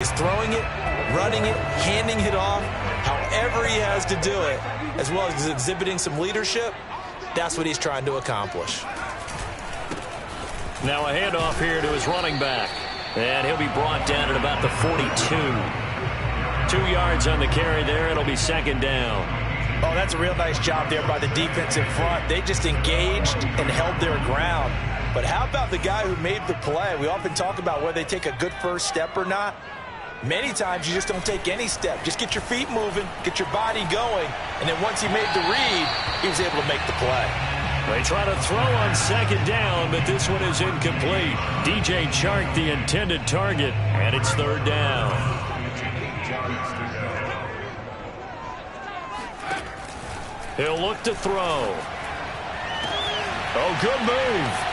He's throwing it, running it, handing it off, however he has to do it, as well as exhibiting some leadership. That's what he's trying to accomplish. Now a handoff here to his running back. And he'll be brought down at about the 42. 2 yards on the carry there. It'll be second down. Oh, that's a real nice job there by the defensive front. They just engaged and held their ground. But how about the guy who made the play? We often talk about whether they take a good first step or not. Many times you just don't take any step. Just get your feet moving, get your body going, and then once he made the read, he was able to make the play. They try to throw on second down, but this one is incomplete. DJ Chark, the intended target, and it's third down. He'll look to throw. Oh, good move.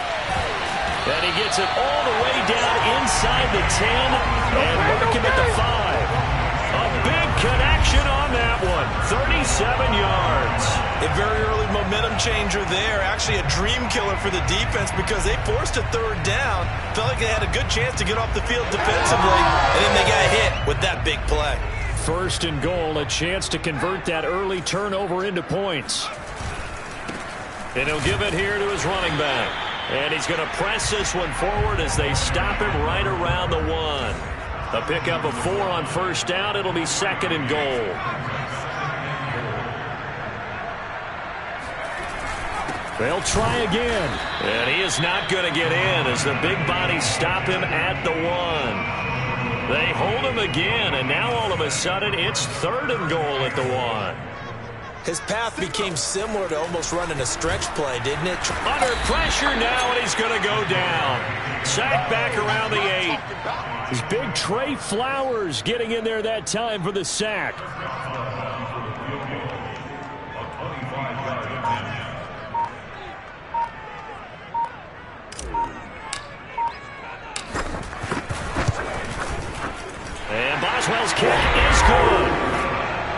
And he gets it all the way down inside the 10 and working at the 5. A big connection on that one. 37 yards. A very early momentum changer there. Actually a dream killer for the defense because they forced a third down. Felt like they had a good chance to get off the field defensively, and then they got hit with that big play. First and goal, a chance to convert that early turnover into points. And he'll give it here to his running back. And he's going to press this one forward as they stop him right around the 1. A pickup of 4 on first down. It'll be second and goal. They'll try again. And he is not going to get in as the big bodies stop him at the 1. They hold him again, and now all of a sudden it's third and goal at the 1. His path became similar to almost running a stretch play, didn't it? Under pressure now, and he's going to go down. Sacked back around the 8. His big Trey Flowers getting in there that time for the sack. And Boswell's kick is good.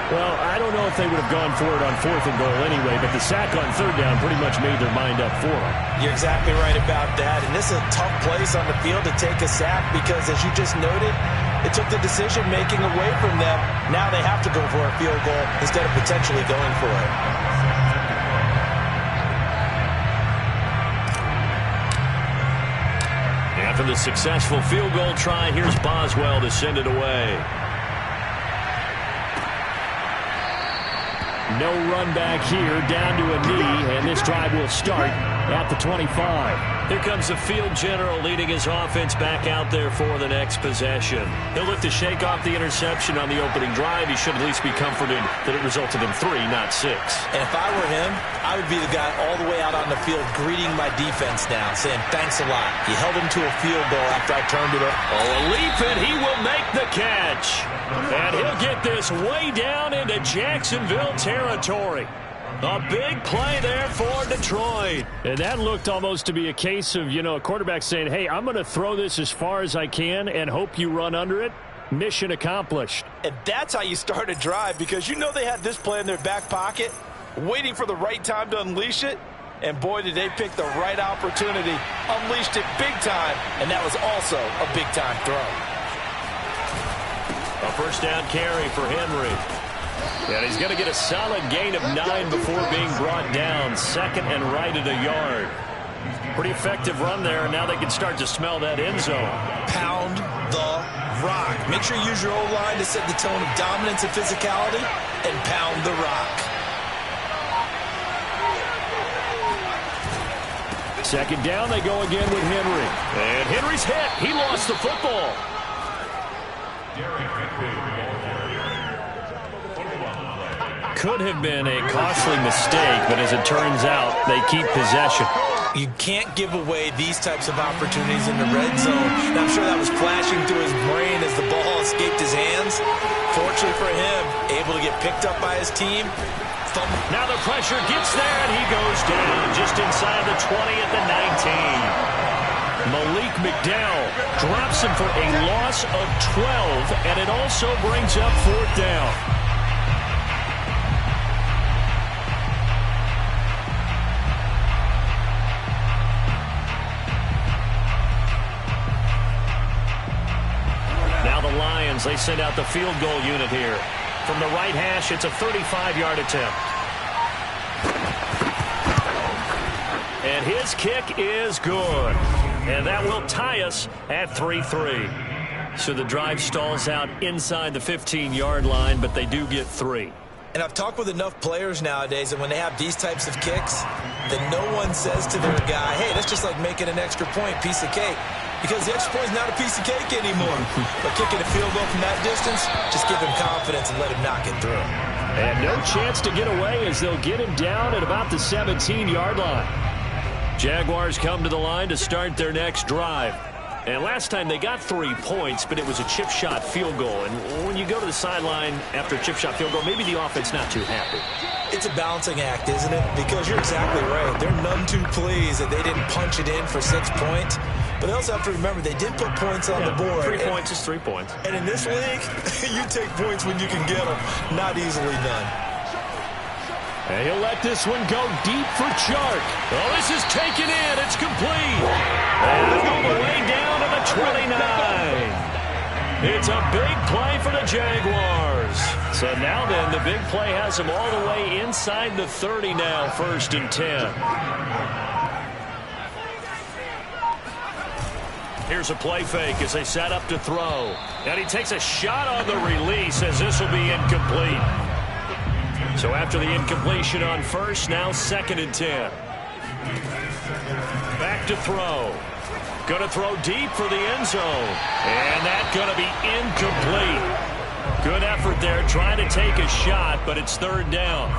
Well, I don't know if they would have gone for it on 4th and goal anyway, but the sack on third down pretty much made their mind up for them. You're exactly right about that, and this is a tough place on the field to take a sack because, as you just noted, it took the decision-making away from them. Now they have to go for a field goal instead of potentially going for it. After the successful field goal try, here's Boswell to send it away. No run back here, down to a knee, and this drive will start at the 25. Here comes the field general leading his offense back out there for the next possession. He'll look to shake off the interception on the opening drive. He should at least be comforted that it resulted in 3, not 6. And if I were him, I would be the guy all the way out on the field greeting my defense now, saying thanks a lot. He held him to a field goal after I turned it up. Oh, a leap, and he will make the catch. And he'll get this way down into Jacksonville territory. A big play there for Detroit. And that looked almost to be a case of, a quarterback saying, hey, I'm going to throw this as far as I can and hope you run under it. Mission accomplished. And that's how you start a drive, because they had this play in their back pocket, waiting for the right time to unleash it. And boy, did they pick the right opportunity. Unleashed it big time, and that was also a big-time throw. A first down carry for Henry. And he's going to get a solid gain of 9 before being brought down. Second and right at a yard. Pretty effective run there, and now they can start to smell that end zone. Pound the rock. Make sure you use your O-line to set the tone of dominance and physicality, and pound the rock. Second down, they go again with Henry. And Henry's hit. He lost the football. Could have been a costly mistake, but as it turns out, they keep possession. You can't give away these types of opportunities in the red zone. And I'm sure that was flashing through his brain as the ball escaped his hands. Fortunately for him, able to get picked up by his team. Now the pressure gets there, and he goes down just inside the 20 at the 19. Malik McDowell drops him for a loss of 12, and it also brings up 4th down. Lions, they send out the field goal unit here. From the right hash, it's a 35-yard attempt. And his kick is good. And that will tie us at 3-3. So the drive stalls out inside the 15-yard line, but they do get 3. And I've talked with enough players nowadays, and when they have these types of kicks, then no one says to their guy, hey, that's just like making an extra point, piece of cake. Because the extra point is not a piece of cake anymore. But kicking a field goal from that distance, just give him confidence and let him knock it through. And no chance to get away as they'll get him down at about the 17-yard line. Jaguars come to the line to start their next drive. And last time they got 3 points, but it was a chip shot field goal. And when you go to the sideline after a chip shot field goal, maybe the offense not too happy. It's a balancing act, isn't it? Because you're exactly right. They're none too pleased that they didn't punch it in for 6 points. But they also have to remember they did put points on the board. 3 points is 3 points. And in this league, you take points when you can get them. Not easily done. And he'll let this one go deep for Chark. Oh, this is taken in. It's complete. And all the way down to the 29. It's a big play for the Jaguars. So now then, the big play has them all the way inside the 30 now, 1st and 10. Here's a play fake as they set up to throw. And he takes a shot on the release as this will be incomplete. So after the incompletion on 1st, now 2nd and 10. Back to throw. Going to throw deep for the end zone. And that's going to be incomplete. Good effort there trying to take a shot, but it's 3rd down.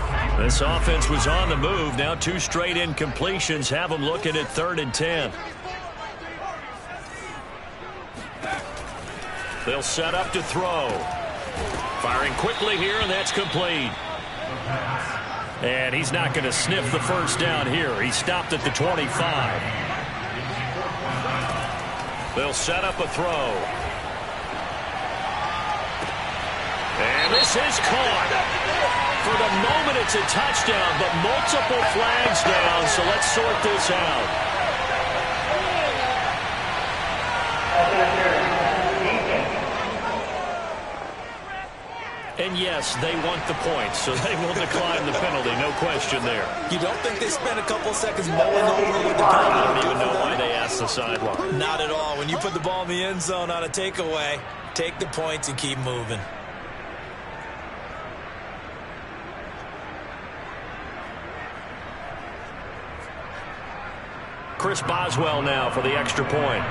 This offense was on the move. Now 2 straight incompletions have them looking at 3rd and 10. They'll set up to throw. Firing quickly here, and that's complete. And he's not going to sniff the 1st down here. He stopped at the 25. They'll set up a throw. And this is caught. For the moment, it's a touchdown, but multiple flags down, so let's sort this out. And yes, they want the points, so they will decline the penalty. No question there. You don't think they spent a couple seconds mulling over what the penalty? I don't even know why they asked the sideline. Not at all. When you put the ball in the end zone on a takeaway, take the points and keep moving. Chris Boswell now for the extra point.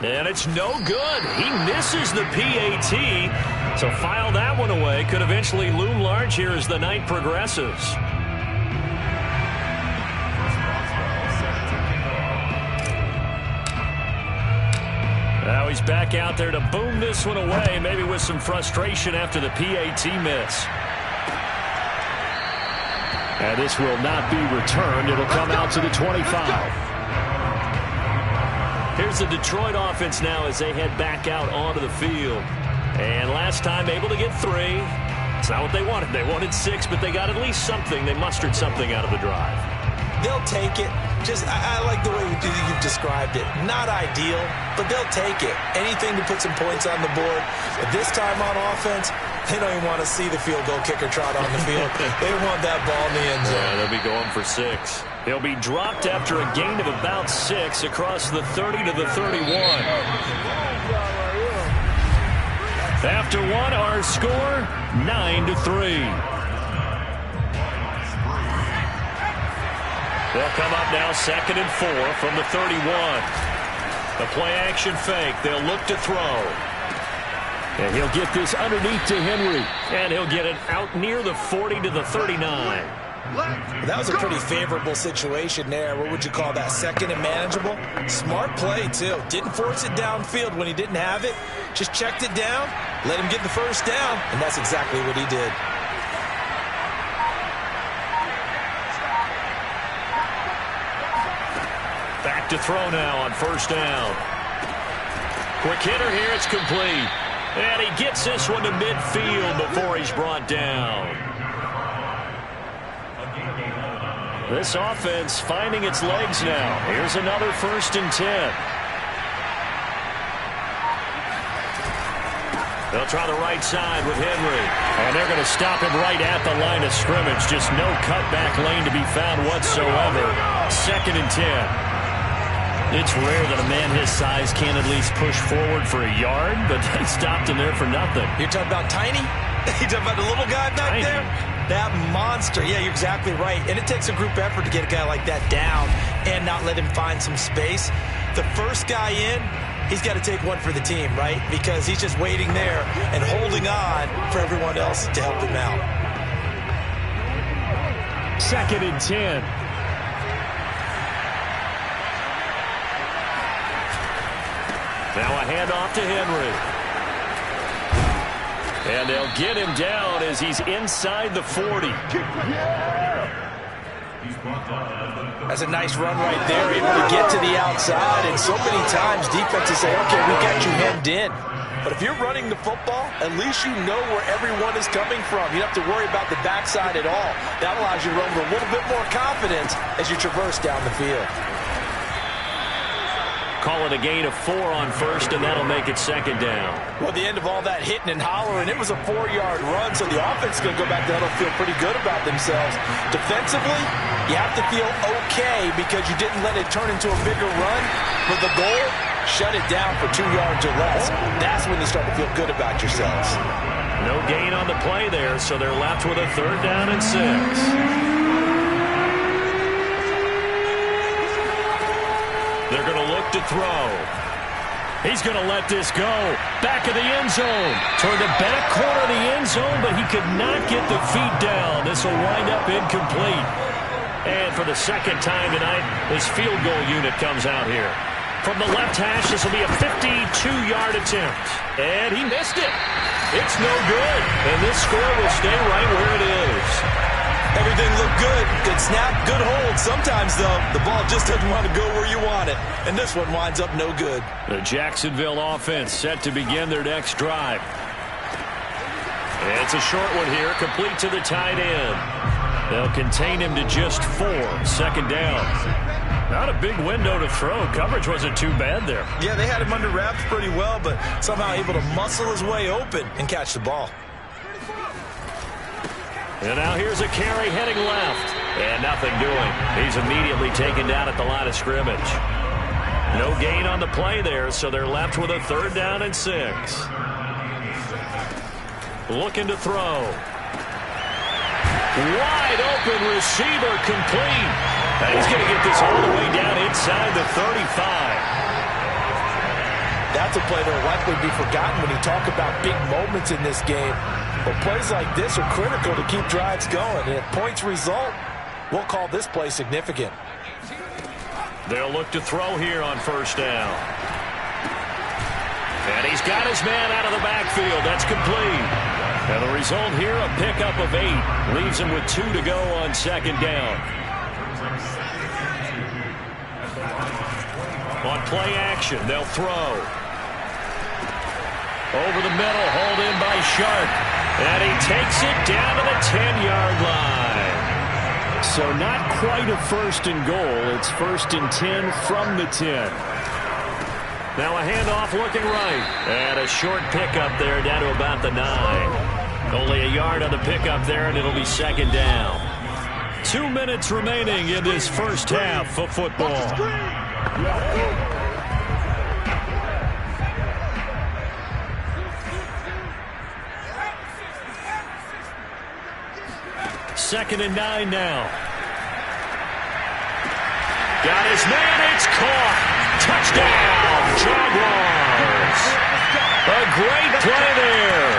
And it's no good. He misses the PAT. So file that one away. Could eventually loom large here as the night progresses. Now he's back out there to boom this one away, maybe with some frustration after the PAT miss. And this will not be returned. It'll come out to the 25. Here's the Detroit offense now as they head back out onto the field. And last time able to get 3. It's not what they wanted. They wanted 6, but they got at least something. They mustered something out of the drive. They'll take it. Just, I like the way you've described it. Not ideal, but they'll take it. Anything to put some points on the board. But this time on offense, they don't even want to see the field goal kicker trot on the field. They want that ball in the end zone. Yeah, they'll be going for 6. He'll be dropped after a gain of about 6 across the 30 to the 31. After one, our score, 9-3. They'll come up now 2nd and 4 from the 31. The play action fake. They'll look to throw. And he'll get this underneath to Henry. And he'll get it out near the 40 to the 39. That was a pretty favorable situation there. What would you call that? 2nd and manageable? Smart play, too. Didn't force it downfield when he didn't have it. Just checked it down, let him get the 1st down, and that's exactly what he did. Back to throw now on 1st down. Quick hitter here. It's complete. And he gets this one to midfield before he's brought down. This offense finding its legs now. Here's another 1st and 10. They'll try the right side with Henry. And they're going to stop him right at the line of scrimmage. Just no cutback lane to be found whatsoever. 2nd and 10. It's rare that a man his size can at least push forward for a yard, but they stopped him there for nothing. You're talking about tiny? You're talking about the little guy back Tiny. there? That monster. Yeah, you're exactly right. And it takes a group effort to get a guy like that down and not let him find some space. The first guy in, he's got to take one for the team, right? Because he's just waiting there and holding on for everyone else to help him out. 2nd and 10. Now a handoff to Henry. And they'll get him down as he's inside the 40. That's a nice run right there, able to get to the outside. And so many times defenses say, okay, we got you hemmed in. But if you're running the football, at least you know where everyone is coming from. You don't have to worry about the backside at all. That allows you to run with a little bit more confidence as you traverse down the field. Call it a gain of 4 on 1st, and that'll make it 2nd down. Well, the end of all that hitting and hollering, it was a 4-yard run, so the offense is going to go back there and feel pretty good about themselves. Defensively, you have to feel okay because you didn't let it turn into a bigger run. But the goal, shut it down for 2 yards or less. That's when you start to feel good about yourselves. No gain on the play there, so they're left with a 3rd down and 6. They're going to look to throw. He's going to let this go. Back of the end zone. Toward the back corner of the end zone, but he could not get the feet down. This will wind up incomplete. And for the 2nd time tonight, his field goal unit comes out here. From the left hash, this will be a 52-yard attempt. And he missed it. It's no good. And this score will stay right where it is. Everything looked good. Good snap, good hold. Sometimes, though, the ball just doesn't want to go where you want it. And this one winds up no good. The Jacksonville offense set to begin their next drive. It's a short one here, complete to the tight end. They'll contain him to just 4. 2nd down. Not a big window to throw. Coverage wasn't too bad there. Yeah, they had him under wraps pretty well, but somehow able to muscle his way open and catch the ball. And now here's a carry heading left. And nothing doing. He's immediately taken down at the line of scrimmage. No gain on the play there, so they're left with a 3rd down and 6. Looking to throw. Wide open receiver complete. And he's going to get this all the way down inside the 35. That's a play that will likely be forgotten when you talk about big moments in this game. But plays like this are critical to keep drives going. And if points result, we'll call this play significant. They'll look to throw here on 1st down. And he's got his man out of the backfield. That's complete. And the result here, a pickup of 8. Leaves him with 2 to go on 2nd down. On play action, they'll throw. Over the middle, hauled in by Sharp. And he takes it down to the 10-yard line. So not quite a 1st and goal. It's 1st and 10 from the 10. Now a handoff looking right. And a short pickup there down to about the 9. Only a yard on the pickup there, and it'll be 2nd down. 2 minutes remaining in this first half of football. Second and 9 now. Got his man. It's caught. Touchdown, Jaguars. A great play there.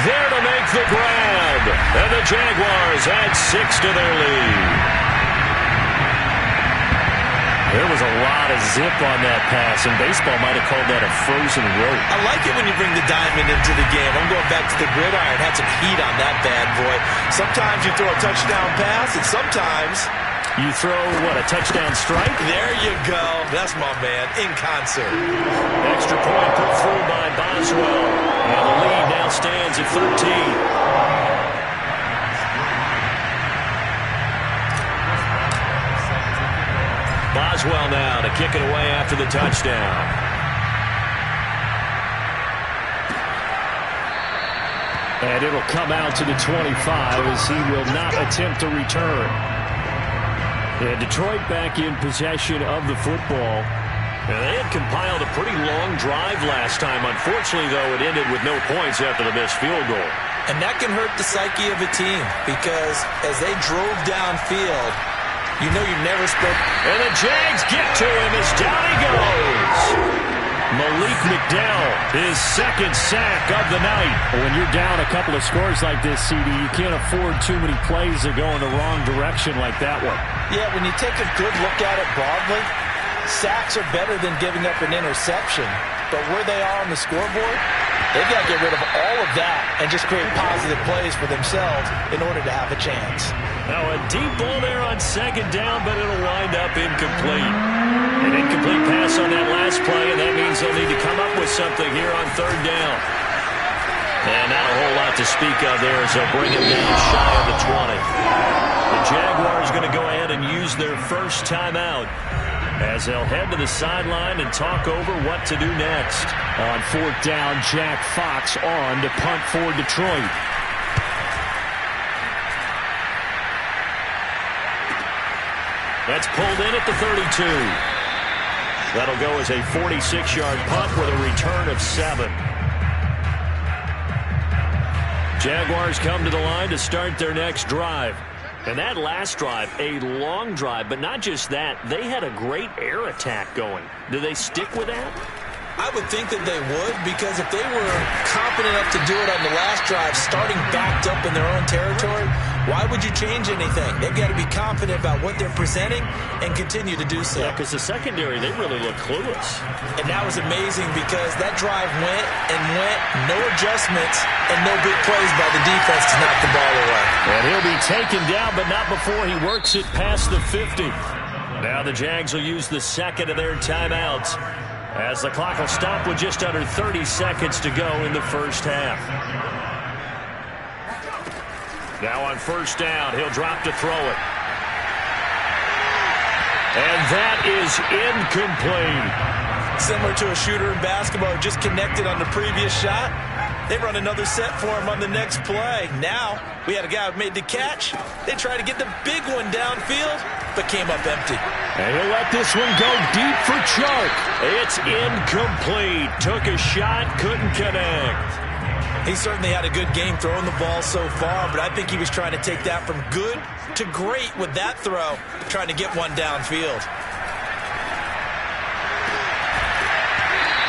There to make the grab. And the Jaguars add 6 to their lead. There was a lot of zip on that pass, and baseball might have called that a frozen rope. I like it when you bring the diamond into the game. I'm going back to the gridiron. Had some heat on that bad boy. Sometimes you throw a touchdown pass, and sometimes you throw, what, a touchdown strike? There you go. That's my man, in concert. Extra point put through by Boswell. And the lead now stands at 13. Boswell now to kick it away after the touchdown. And it'll come out to the 25 as he will not attempt to return. And Detroit back in possession of the football. And they had compiled a pretty long drive last time. Unfortunately, though, it ended with no points after the missed field goal. And that can hurt the psyche of a team because as they drove downfield, you know you're never supposed. And the Jags get to him as down he goes. Malik McDowell, his second sack of the night. When you're down a couple of scores like this, CD, you can't afford too many plays that go in the wrong direction like that one. Yeah, when you take a good look at it broadly, sacks are better than giving up an interception. But where they are on the scoreboard, they've got to get rid of all of that and just create positive plays for themselves in order to have a chance. Now a deep ball there on second down, but it'll wind up incomplete. An incomplete pass on that last play, and that means they'll need to come up with something here on third down. And not a whole lot to speak of there as they'll bring him down shy of the 20. The Jaguars going to go ahead and use their first timeout as they'll head to the sideline and talk over what to do next. On fourth down, Jack Fox on to punt for Detroit. That's pulled in at the 32. That'll go as a 46-yard punt with a return of 7. Jaguars come to the line to start their next drive. And that last drive, a long drive, but not just that. They had a great air attack going. Do they stick with that? I would think that they would, because if they were confident enough to do it on the last drive, starting backed up in their own territory, why would you change anything? They've got to be confident about what they're presenting and continue to do so. Yeah, because the secondary, they really look clueless. And that was amazing because that drive went and went, no adjustments, and no big plays by the defense to knock the ball away. And he'll be taken down, but not before he works it past the 50. Now the Jags will use the second of their timeouts, as the clock will stop with just under 30 seconds to go in the first half. Now on first down, he'll drop to throw it. And that is incomplete. Similar to a shooter in basketball who just connected on the previous shot. They run another set for him on the next play. Now, we had a guy who made the catch. They tried to get the big one downfield, but came up empty. And he'll let this one go deep for Chark. It's incomplete. Took a shot, couldn't connect. He certainly had a good game throwing the ball so far, but I think he was trying to take that from good to great with that throw, trying to get one downfield.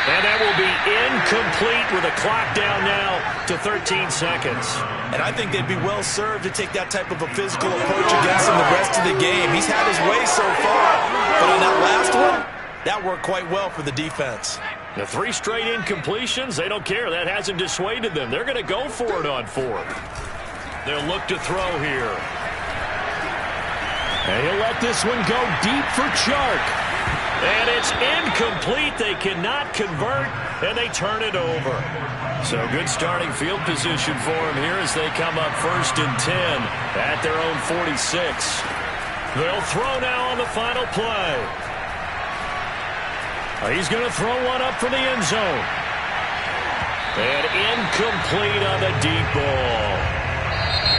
And that will be incomplete with a clock down now to 13 seconds. And I think they'd be well served to take that type of a physical approach against him the rest of the game. He's had his way so far, but on that last one, that worked quite well for the defense. The 3 straight incompletions, they don't care. That hasn't dissuaded them. They're going to go for it on 4th. They'll look to throw here. And he'll let this one go deep for Chark. And it's incomplete. They cannot convert, and they turn it over. So good starting field position for him here as they come up 1st and 10 at their own 46. They'll throw now on the final play. He's going to throw one up for the end zone. And incomplete on the deep ball.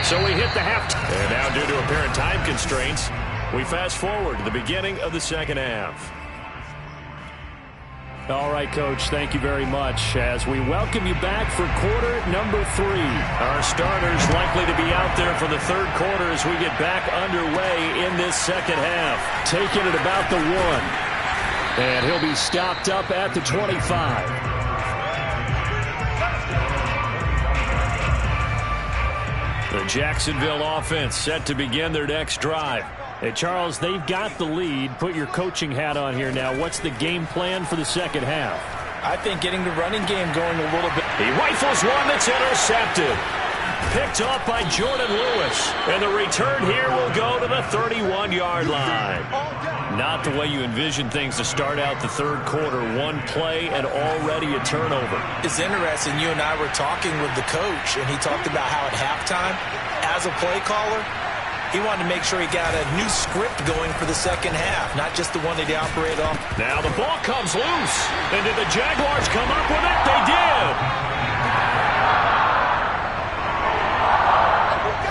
So we hit the half. And now due to apparent time constraints, we fast forward to the beginning of the second half. All right, Coach, thank you very much as we welcome you back for quarter number 3. Our starters likely to be out there for the third quarter as we get back underway in this second half. Taking it about the 1. And he'll be stopped up at the 25. The Jacksonville offense set to begin their next drive. Hey, Charles, they've got the lead. Put your coaching hat on here now. What's the game plan for the second half? I think getting the running game going a little bit. He rifles one that's intercepted. Picked off by Jordan Lewis. And the return here will go to the 31-yard line. Not the way you envision things to start out the third quarter. One play and already a turnover. It's interesting. You and I were talking with the coach, and he talked about how at halftime, as a play caller, He wanted to make sure he got a new script going for the second half, not just the one that he operated off. Now the ball comes loose. And did the Jaguars come up with it? They did.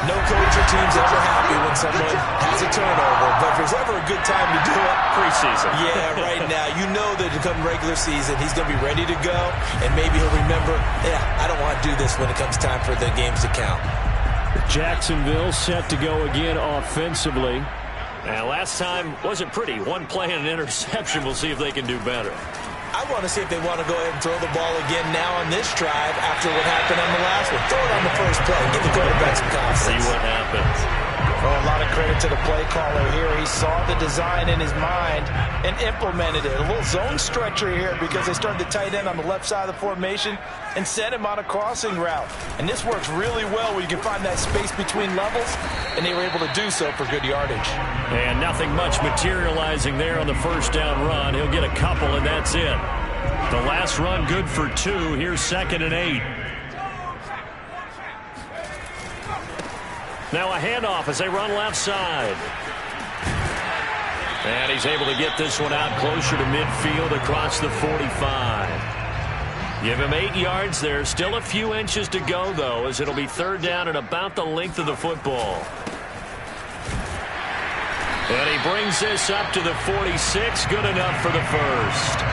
No coach or team's ever happy when someone has a turnover, but if there's ever a good time to do it, preseason. Yeah, right now. You know that come regular season, he's going to be ready to go, and maybe he'll remember, yeah, I don't want to do this when it comes time for the games to count. Jacksonville set to go again offensively. And last time wasn't pretty. One play and an interception. We'll see if they can do better. I want to see if they want to go ahead and throw the ball again now on this drive after what happened on the last one. Throw it on the first play. Give the quarterback some confidence. See what happens. Well, a lot of credit to the play caller here. He saw the design in his mind and implemented it. A little zone stretcher here because they started the tight end on the left side of the formation and sent him on a crossing route. And this works really well where you can find that space between levels, and they were able to do so for good yardage. And nothing much materializing there on the first down run. He'll get a couple, and that's it. The last run good for 2. Here's 2nd and 8. Now a handoff as they run left side. And he's able to get this one out closer to midfield across the 45. Give him 8 yards there. Still a few inches to go, though, as it'll be 3rd down and about the length of the football. And he brings this up to the 46. Good enough for the first.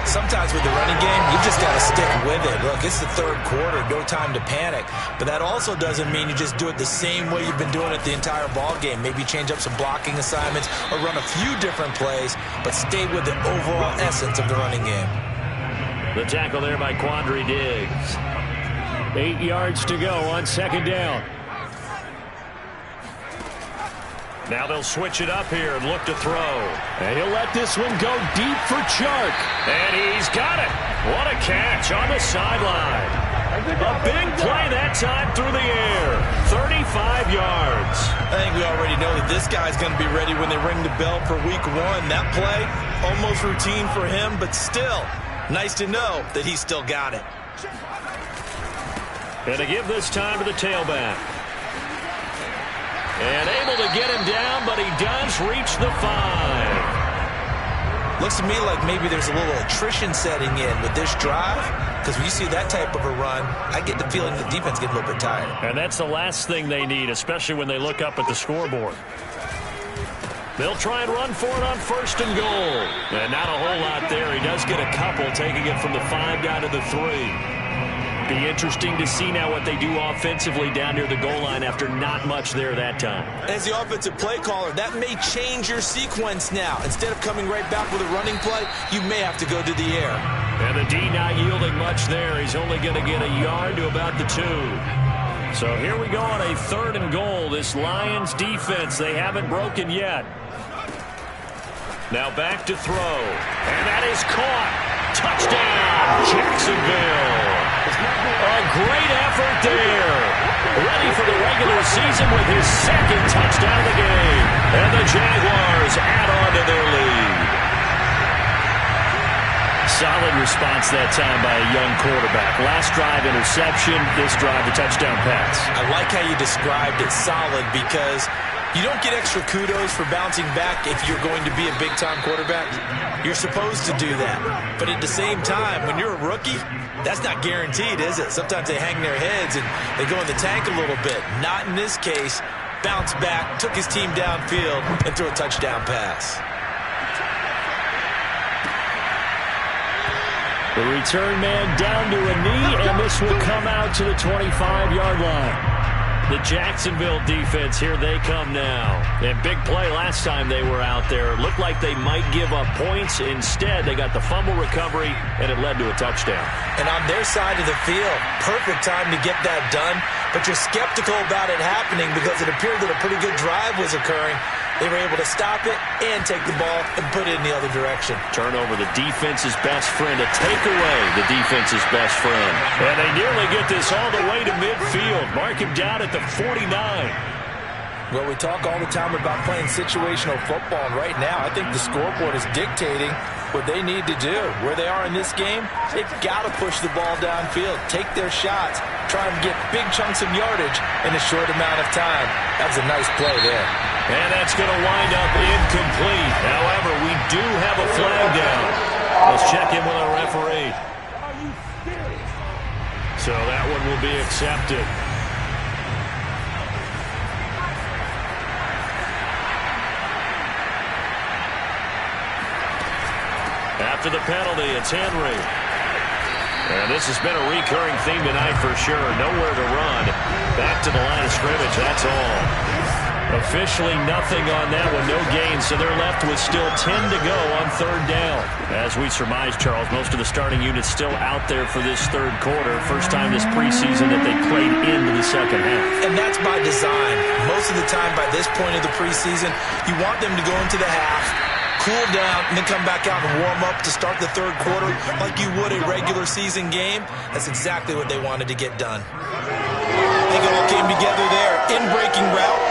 Sometimes with the running game, you just got to stick with it. Look, it's the 3rd quarter, no time to panic. But that also doesn't mean you just do it the same way you've been doing it the entire ball game. Maybe change up some blocking assignments or run a few different plays, but stay with the overall essence of the running game. The tackle there by Quandre Diggs. 8 yards to go on 2nd down. Now they'll switch it up here and look to throw. And he'll let this one go deep for Chark. And he's got it. What a catch on the sideline. A big play that time through the air. 35 yards. I think we already know that this guy's going to be ready when they ring the bell for week 1. That play, almost routine for him, but still, nice to know that he's still got it. And to give this time to the tailback. And able to get him down, but he does reach the 5. Looks to me like maybe there's a little attrition setting in with this drive, because when you see that type of a run, I get the feeling the defense gets a little bit tired. And that's the last thing they need, especially when they look up at the scoreboard. They'll try and run for it on 1st and goal. And not a whole lot there. He does get a couple, taking it from the 5 down to the 3. Be interesting to see now what they do offensively down near the goal line after not much there that time. As the offensive play caller, that may change your sequence now. Instead of coming right back with a running play, you may have to go to the air. And the D not yielding much there. He's only going to get a yard to about the 2. So here we go on a 3rd and goal. This Lions defense, they haven't broken yet. Now back to throw. And that is caught. Touchdown, Jacksonville. A great effort there. Ready for the regular season with his 2nd touchdown of the game. And the Jaguars add on to their lead. Solid response that time by a young quarterback. Last drive interception, this drive a touchdown pass. I like how you described it, solid, because you don't get extra kudos for bouncing back if you're going to be a big-time quarterback. You're supposed to do that. But at the same time, when you're a rookie, that's not guaranteed, is it? Sometimes they hang their heads and they go in the tank a little bit. Not in this case. Bounced back, took his team downfield, and threw a touchdown pass. The return man down to a knee, and this will come out to the 25-yard line. The Jacksonville defense, here they come now. And big play last time they were out there. Looked like they might give up points. Instead, they got the fumble recovery, and it led to a touchdown. And on their side of the field, perfect time to get that done. But you're skeptical about it happening because it appeared that a pretty good drive was occurring. They were able to stop it and take the ball and put it in the other direction. Turnover, the defense's best friend. A takeaway, the defense's best friend. And they nearly get this all the way to midfield. Mark him down at the 49. Well, we talk all the time about playing situational football, and right now I think the scoreboard is dictating what they need to do. Where they are in this game, they've got to push the ball downfield, take their shots, try and get big chunks of yardage in a short amount of time. That was a nice play there. And that's going to wind up incomplete. However, we do have a flag down. Let's check in with our referee. So that one will be accepted. After the penalty, it's Henry. And this has been a recurring theme tonight for sure. Nowhere to run. Back to the line of scrimmage, that's all. Officially nothing on that one, no gain, so they're left with still 10 to go on third down. As we surmise, Charles, most of the starting units still out there for this third quarter. First time this preseason that they played into the second half. And that's by design. Most of the time by this point of the preseason, you want them to go into the half, cool down, and then come back out and warm up to start the third quarter like you would a regular season game. That's exactly what they wanted to get done. I think it all came together there. In-breaking route,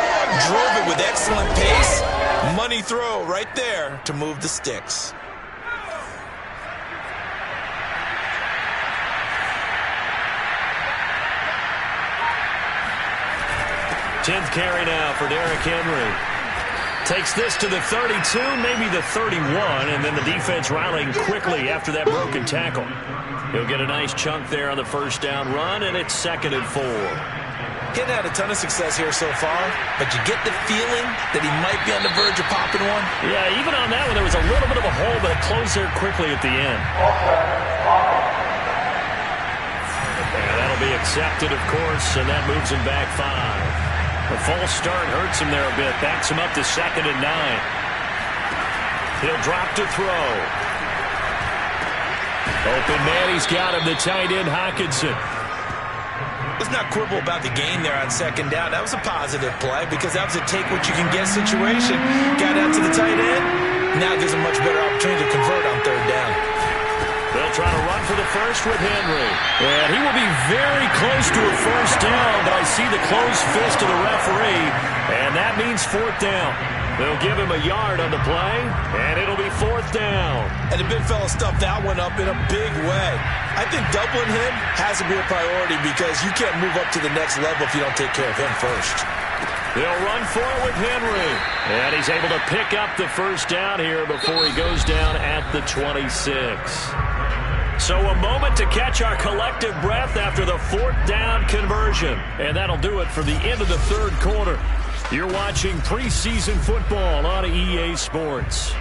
drove it with excellent pace. Money throw right there to move the sticks. Tenth carry now for Derrick Henry. Takes this to the 32, maybe the 31, and then the defense rallying quickly after that broken tackle. He'll get a nice chunk there on the first down run, and it's 2nd and 4. He's had a ton of success here so far, but you get the feeling that he might be on the verge of popping one. Yeah, even on that one, there was a little bit of a hole, but it closed there quickly at the end. And that'll be accepted, of course, and that moves him back 5. The false start hurts him there a bit. Backs him up to 2nd and 9. He'll drop to throw. Open man, he's got him, the tight end, Hockenson. Let's not quibble about the gain there on 2nd down. That was a positive play because that was a take-what-you-can-get situation. Got out to the tight end. Now gives him much better opportunity to convert on 3rd down. They'll try to run for the first with Henry. And he will be very close to a first down, but I see the closed fist of the referee, and that means 4th down. They'll give him a yard on the play, and it'll be 4th down. And the big fella stuffed that one up in a big way. I think doubling him has to be a priority because you can't move up to the next level if you don't take care of him first. They'll run for it with Henry. And he's able to pick up the first down here before he goes down at the 26. So a moment to catch our collective breath after the 4th down conversion. And that'll do it for the end of the third quarter. You're watching preseason football on EA Sports.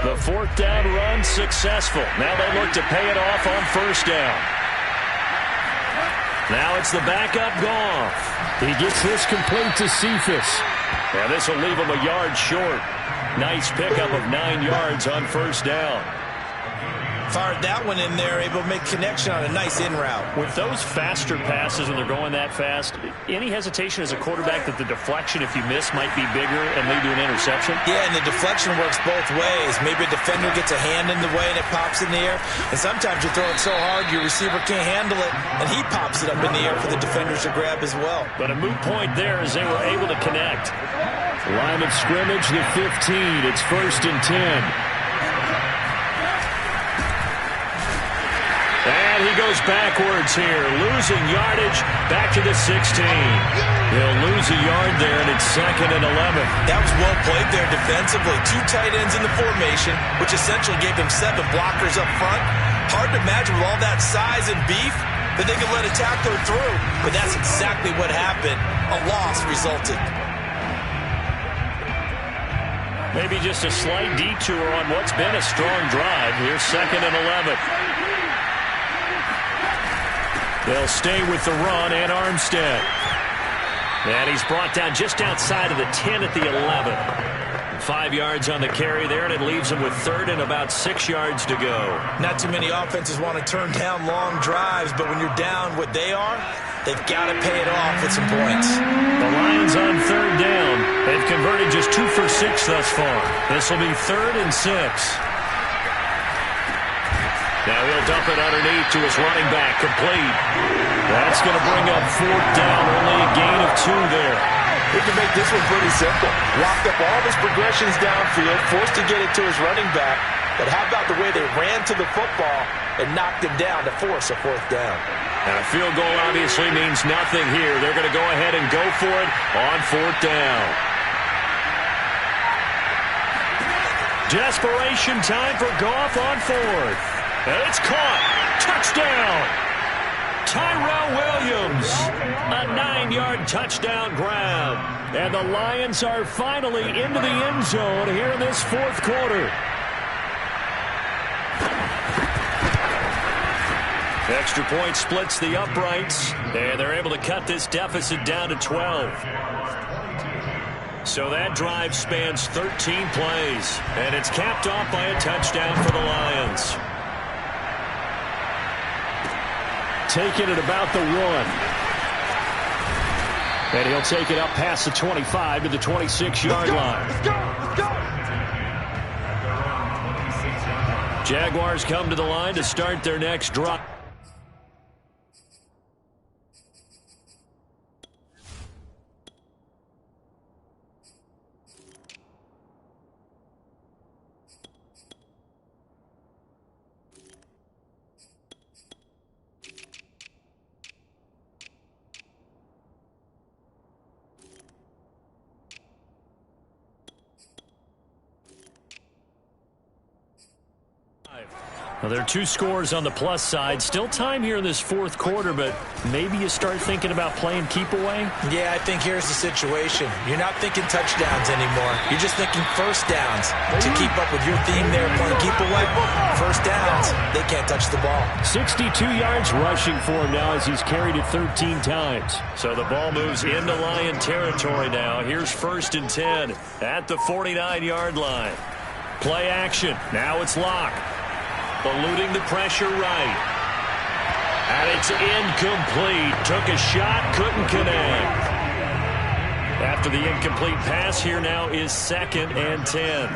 The 4th down run successful. Now they look to pay it off on first down. Now it's the backup Goff. He gets this complete to Cephas. And this will leave him a yard short. Nice pickup of 9 yards on first down. Fired that one in there, able to make connection on a nice in route. With those faster passes when they're going that fast, any hesitation as a quarterback that the deflection, if you miss, might be bigger and lead to an interception? Yeah, and the deflection works both ways. Maybe a defender gets a hand in the way and it pops in the air. And sometimes you throw it so hard your receiver can't handle it, and he pops it up in the air for the defenders to grab as well. But a moot point there as they were able to connect. Line of scrimmage, the 15. It's 1st and 10. And he goes backwards here, losing yardage back to the 16. He'll lose a yard there, and it's 2nd and 11. That was well played there defensively. 2 tight ends in the formation, which essentially gave him 7 blockers up front. Hard to imagine with all that size and beef that they could let a tackler through. But that's exactly what happened. A loss resulted. Maybe just a slight detour on what's been a strong drive. Here's 2nd and 11. They'll stay with the run and Armstead. And he's brought down just outside of the 10 at the 11. 5 yards on the carry there, and it leaves him with 3rd and about 6 yards to go. Not too many offenses want to turn down long drives, but when you're down what they are, they've got to pay it off with some points. The Lions on 3rd down. They've converted just 2 for 6 thus far. This will be 3rd and 6. Now he'll dump it underneath to his running back, complete. That's going to bring up 4th down, only a gain of 2 there. We can make this one pretty simple. Locked up all of his progressions downfield, forced to get it to his running back. but how about the way they ran to the football and knocked him down to force a fourth down? And a field goal obviously means nothing here. They're going to go ahead and go for it on fourth down. Desperation time for Goff on fourth. And it's caught. Touchdown. Tyrell Williams. A 9-yard touchdown grab. And the Lions are finally into the end zone here in this fourth quarter. Extra point splits the uprights, and they're able to cut this deficit down to 12. So that drive spans 13 plays, and it's capped off by a touchdown for the Lions. Taking it about the 1. And he'll take it up past the 25 to the 26-yard line. Let's go! Jaguars come to the line to start their next drive. Well, there are 2 scores on the plus side. Still time here in this fourth quarter, but maybe you start thinking about playing keep away? Yeah, I think here's the situation. You're not thinking touchdowns anymore. You're just thinking first downs. To keep up with your theme there, playing keep away, first downs, they can't touch the ball. 62 yards rushing for him now as he's carried it 13 times. So the ball moves into Lion territory now. Here's 1st and 10 at the 49-yard line. Play action. Now it's Locke. Eluding the pressure right. And it's incomplete. Took a shot, couldn't connect. After the incomplete pass, here now is 2nd and 10.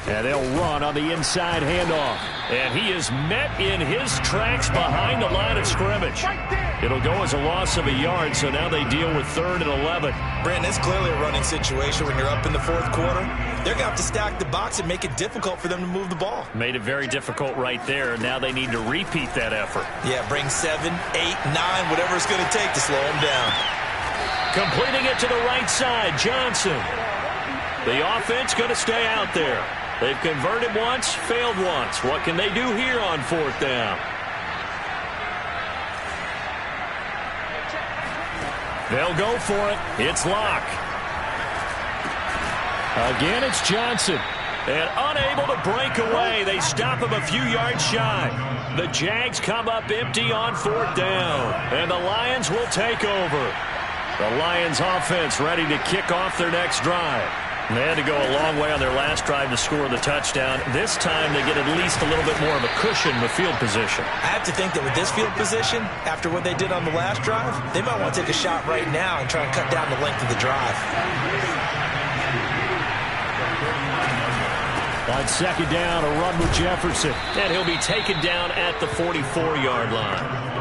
And they'll run on the inside handoff. And he is met in his tracks behind the line of scrimmage. It'll go as a loss of a yard, so now they deal with 3rd and 11. Brandon, it's clearly a running situation when you're up in the fourth quarter. They're going to have to stack the box and make it difficult for them to move the ball. Made it very difficult right there. Now they need to repeat that effort. Yeah, bring 7, 8, 9, whatever it's going to take to slow them down. Completing it to the right side, Johnson. The offense going to stay out there. They've converted once, failed once. What can they do here on 4th down? They'll go for it. It's Locke. Again, it's Johnson. And unable to break away. They stop him a few yards shy. The Jags come up empty on 4th down. And the Lions will take over. The Lions offense ready to kick off their next drive. They had to go a long way on their last drive to score the touchdown. This time they get at least a little bit more of a cushion in the field position. I have to think that with this field position, after what they did on the last drive, they might want to take a shot right now and try and cut down the length of the drive. On 2nd down, a run with Jefferson. And he'll be taken down at the 44-yard line.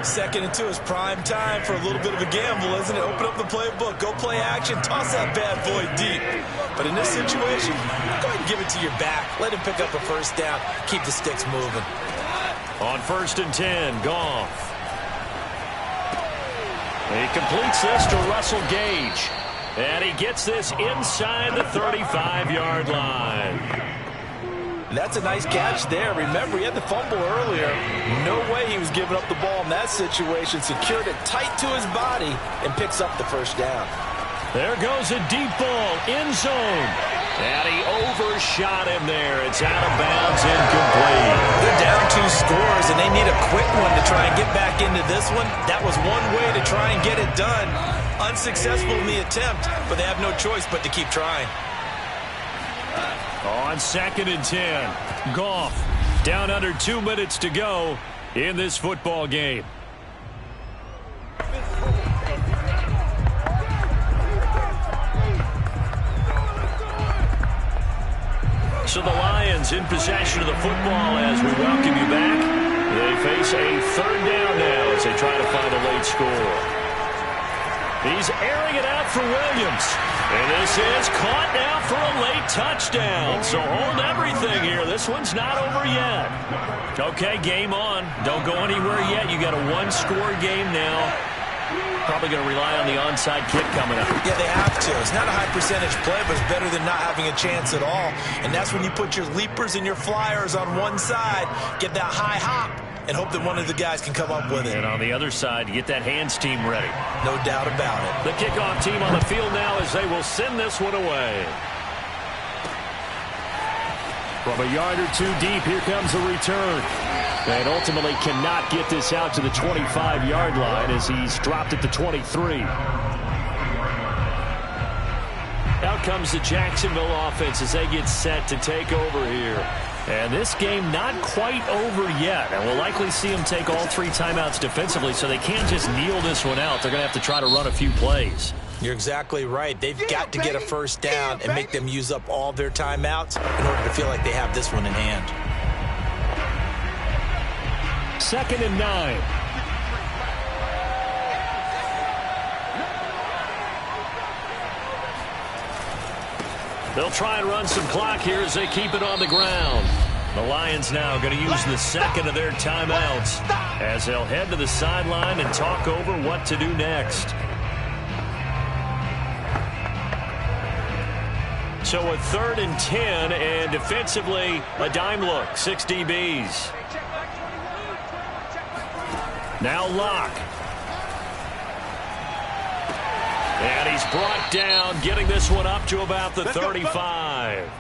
2nd and 2 is prime time for a little bit of a gamble, isn't it? Open up the playbook, go play action, toss that bad boy deep. But in this situation, go ahead and give it to your back. Let him pick up a first down. Keep the sticks moving. On 1st and 10, Goff. He completes this to Russell Gage. And he gets this inside the 35-yard line. That's a nice catch there. Remember, he had the fumble earlier. No way he was giving up the ball in that situation. Secured it tight to his body and picks up the first down. There goes a deep ball, end zone. And he overshot him there. It's out of bounds, incomplete. They're down 2 scores, and they need a quick one to try and get back into this one. That was one way to try and get it done. Unsuccessful in the attempt, but they have no choice but to keep trying. On 2nd and 10, Goff down under 2 minutes to go in this football game. So the Lions in possession of the football as we welcome you back. They face a 3rd down now as they try to find a late score. He's airing it out for Williams. And this is caught now for a late touchdown. So hold everything here. This one's not over yet. Okay, game on. Don't go anywhere yet. You got a one-score game now. Probably going to rely on the onside kick coming up. Yeah, they have to. It's not a high percentage play, but it's better than not having a chance at all. And that's when you put your leapers and your flyers on one side, get that high hop, and hope that one of the guys can come up with it. And on the other side, get that hands team ready. No doubt about it. The kickoff team on the field now as they will send this one away. From a yard or two deep, here comes the return. And ultimately cannot get this out to the 25-yard line as he's dropped at the 23. Out comes the Jacksonville offense as they get set to take over here. And this game not quite over yet. And we'll likely see them take all three timeouts defensively, so they can't just kneel this one out. They're going to have to try to run a few plays. You're exactly right. They've got to get a first down and make them use up all their timeouts in order to feel like they have this one in hand. 2nd and 9. They'll try and run some clock here as they keep it on the ground. The Lions now going to use the second of their timeouts as they'll head to the sideline and talk over what to do next. So a 3rd and 10, and defensively a dime look, 6 DBs. Now Locke. And he's brought down, getting this one up to about the 35.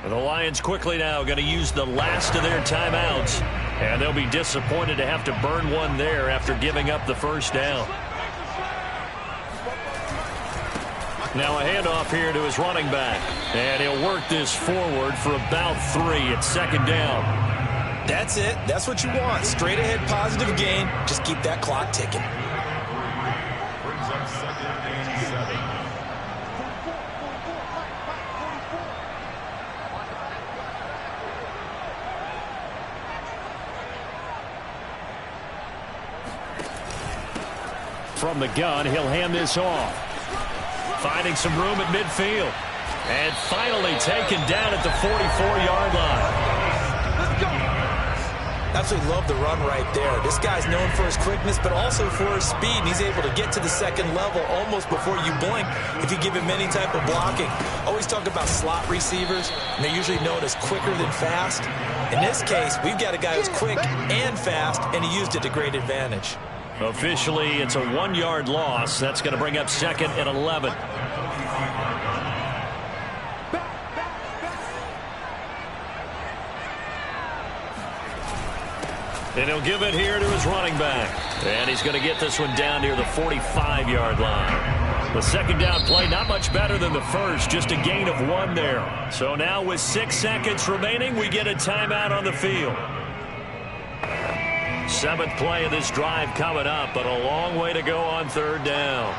The Lions quickly now going to use the last of their timeouts. And they'll be disappointed to have to burn one there after giving up the first down. Now a handoff here to his running back. And he'll work this forward for about 3 at 2nd down. That's it. That's what you want. Straight ahead positive gain. Just keep that clock ticking. From the gun, he'll hand this off. Finding some room at midfield. And finally taken down at the 44-yard line. Absolutely love the run right there. This guy's known for his quickness, but also for his speed. And he's able to get to the second level almost before you blink if you give him any type of blocking. Always talk about slot receivers, and they're usually known as quicker than fast. In this case, we've got a guy who's quick and fast, and he used it to great advantage. Officially, it's a 1-yard loss. That's going to bring up 2nd and 11. And he'll give it here to his running back. And he's going to get this one down near the 45-yard line. The second down play, not much better than the first, just a gain of 1 there. So now with 6 seconds remaining, we get a timeout on the field. 7th play of this drive coming up, but a long way to go on 3rd down.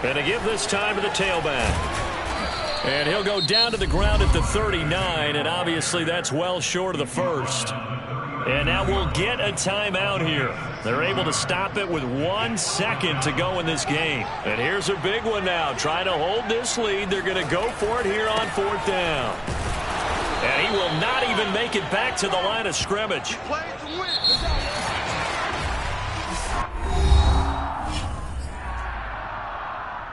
And to give this time to the tailback. And he'll go down to the ground at the 39, and obviously that's well short of the first. And now we'll get a timeout here. They're able to stop it with 1 second to go in this game. And here's a big one now. Trying to hold this lead. They're going to go for it here on 4th down. And he will not even make it back to the line of scrimmage.